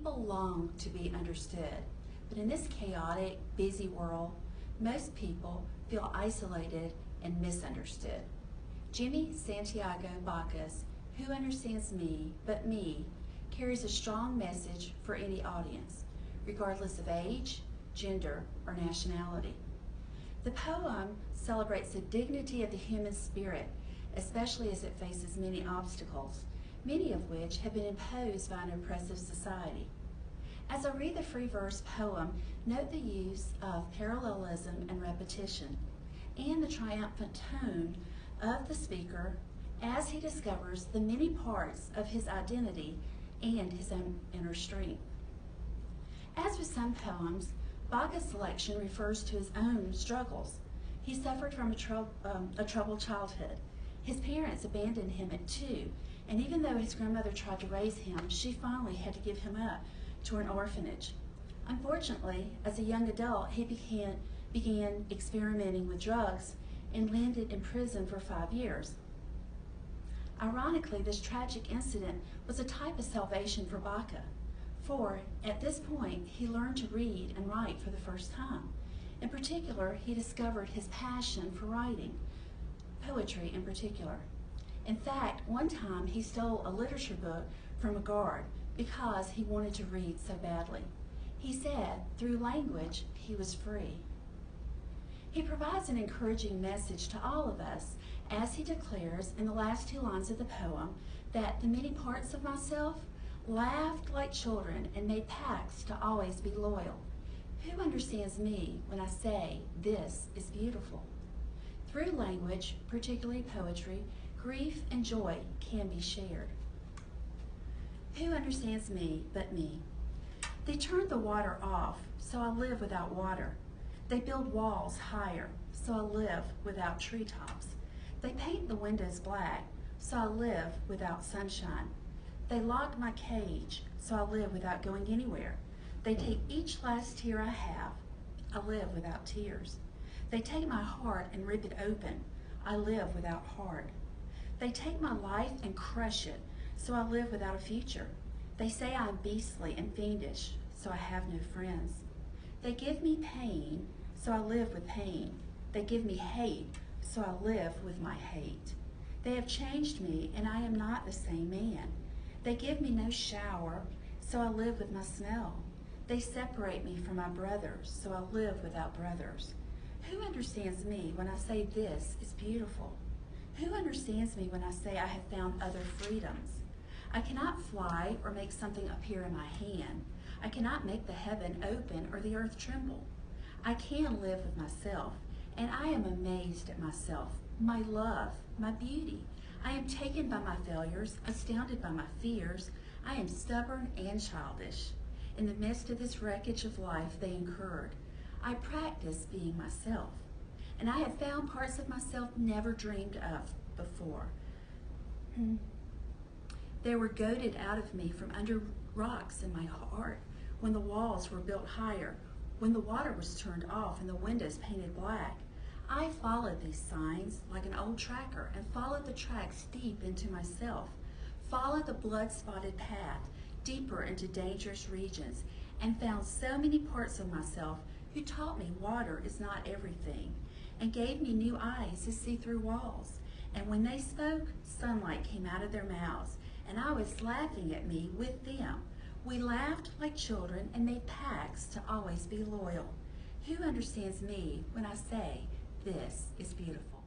People long to be understood, but in this chaotic, busy world, most people feel isolated and misunderstood. Jimmy Santiago Bacchus, Who Understands Me But Me, carries a strong message for any audience, regardless of age, gender, or nationality. The poem celebrates the dignity of the human spirit, especially as it faces many obstacles, many of which have been imposed by an oppressive society. As I read the free verse poem, note the use of parallelism and repetition, and the triumphant tone of the speaker as he discovers the many parts of his identity and his own inner strength. As with some poems, Bacchus' selection refers to his own struggles. He suffered from a troubled childhood. His parents abandoned him at 2, and even though his grandmother tried to raise him, she finally had to give him up to an orphanage. Unfortunately, as a young adult, he began experimenting with drugs and landed in prison for 5 years. Ironically, this tragic incident was a type of salvation for Bacchus, for at this point, he learned to read and write for the first time. In particular, he discovered his passion for writing, poetry in particular. In fact, one time he stole a literature book from a guard because he wanted to read so badly. He said, through language, he was free. He provides an encouraging message to all of us as he declares in the last 2 lines of the poem that the many parts of myself laughed like children and made pacts to always be loyal. Who understands me when I say this is beautiful? Through language, particularly poetry, grief and joy can be shared. Who understands me but me? They turned the water off, so I live without water. They build walls higher, so I live without treetops. They paint the windows black, so I live without sunshine. They locked my cage, so I live without going anywhere. They take each last tear I have. I live without tears. They take my heart and rip it open. I live without heart. They take my life and crush it, so I live without a future. They say I'm beastly and fiendish, so I have no friends. They give me pain, so I live with pain. They give me hate, so I live with my hate. They have changed me, and I am not the same man. They give me no shower, so I live with my smell. They separate me from my brothers, so I live without brothers. Who understands me when I say this is beautiful? Who understands me when I say I have found other freedoms? I cannot fly or make something appear in my hand. I cannot make the heaven open or the earth tremble. I can live with myself, and I am amazed at myself, my love, my beauty. I am taken by my failures, astounded by my fears. I am stubborn and childish. In the midst of this wreckage of life they incurred, I practice being myself, and I have found parts of myself never dreamed of before. They were goaded out of me from under rocks in my heart when the walls were built higher, when the water was turned off and the windows painted black. I followed these signs like an old tracker and followed the tracks deep into myself, followed the blood-spotted path deeper into dangerous regions, and found so many parts of myself who taught me water is not everything, and gave me new eyes to see through walls. And when they spoke, sunlight came out of their mouths, and I was laughing at me with them. We laughed like children and made pacts to always be loyal. Who understands me when I say this is beautiful?